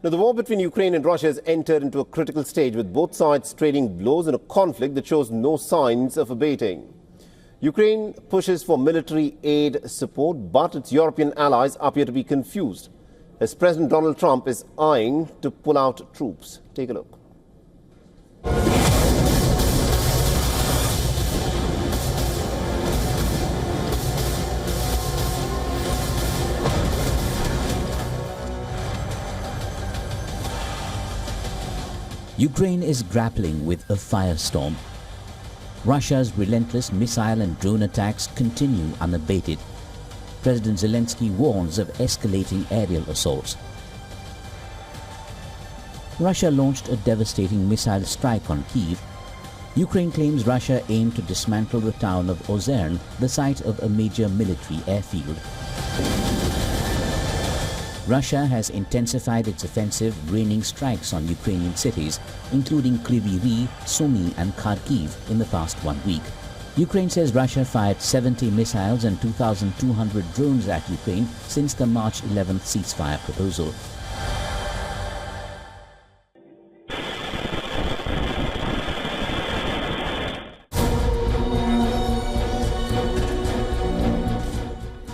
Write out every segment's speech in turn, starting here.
Now, the war between Ukraine and Russia has entered into a critical stage, with both sides trading blows in a conflict that shows no signs of abating. Ukraine pushes for military aid support, but its European allies appear to be confused, as President Donald Trump is eyeing to pull out troops. Take a look. Ukraine is grappling with a firestorm. Russia's relentless missile and drone attacks continue unabated. President Zelensky warns of escalating aerial assaults. Russia launched a devastating missile strike on Kyiv. Ukraine claims Russia aimed to dismantle the town of Ozern, the site of a major military airfield. Russia has intensified its offensive, raining strikes on Ukrainian cities, including Kryvyi Rih, Sumy and Kharkiv in the past 1 week. Ukraine says Russia fired 70 missiles and 2,200 drones at Ukraine since the March 11th ceasefire proposal.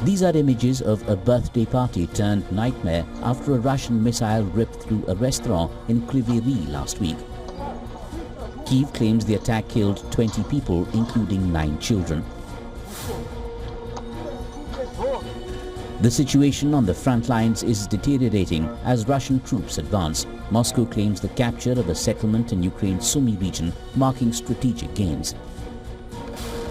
These are images of a birthday party turned nightmare after a Russian missile ripped through a restaurant in Kryvyi Rih last week. Kyiv claims the attack killed 20 people, including 9 children. The situation on the front lines is deteriorating as Russian troops advance. Moscow claims the capture of a settlement in Ukraine's Sumy region, marking strategic gains.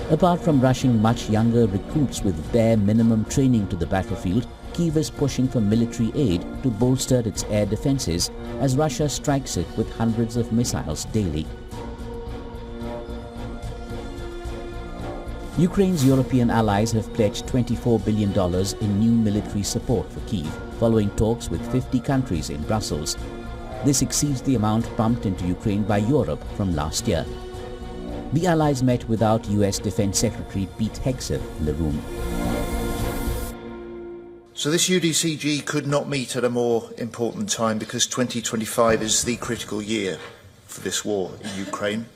Apart from rushing much younger recruits with bare minimum training to the battlefield, Kyiv is pushing for military aid to bolster its air defenses as Russia strikes it with hundreds of missiles daily. Ukraine's European allies have pledged $24 billion in new military support for Kyiv, following talks with 50 countries in Brussels. This exceeds the amount pumped into Ukraine by Europe from last year. The allies met without US Defense Secretary Pete Hegseth in the room. So this UDCG could not meet at a more important time, because 2025 is the critical year for this war in Ukraine,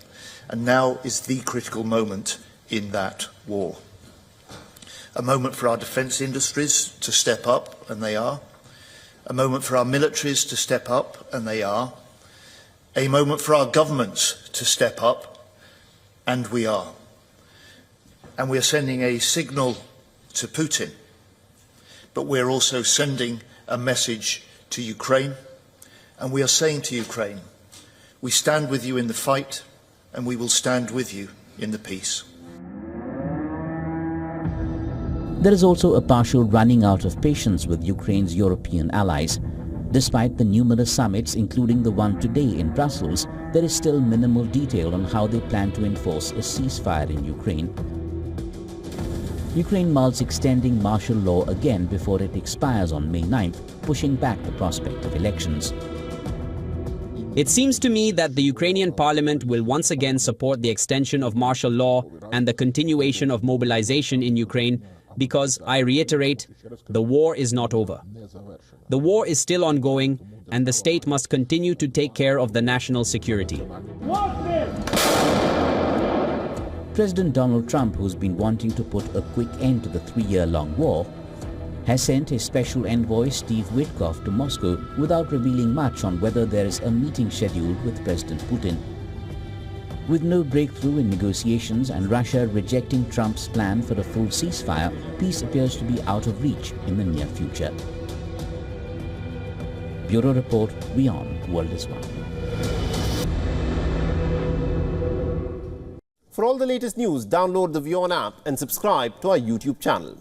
and now is the critical moment in that war. A moment for our defence industries to step up, and they are. A moment for our militaries to step up, and they are. A moment for our governments to step up, and we are. And we are sending a signal to Putin, but we're also sending a message to Ukraine, and we are saying to Ukraine, we stand with you in the fight, and we will stand with you in the peace. There is also a partial running out of patience with Ukraine's European allies. Despite the numerous summits, including the one today in Brussels, there is still minimal detail on how they plan to enforce a ceasefire in Ukraine. Ukraine mulls extending martial law again before it expires on May 9th, pushing back the prospect of elections. It seems to me that the Ukrainian parliament will once again support the extension of martial law and the continuation of mobilization in Ukraine, because, I reiterate, the war is not over. The war is still ongoing, and the state must continue to take care of the national security. President Donald Trump, who's been wanting to put a quick end to the 3-year-long war, has sent his special envoy Steve Witkoff to Moscow without revealing much on whether there is a meeting scheduled with President Putin. With no breakthrough in negotiations and Russia rejecting Trump's plan for a full ceasefire, peace appears to be out of reach in the near future. Bureau Report, WION The World is One. For all the latest news, download the WION app and subscribe to our YouTube channel.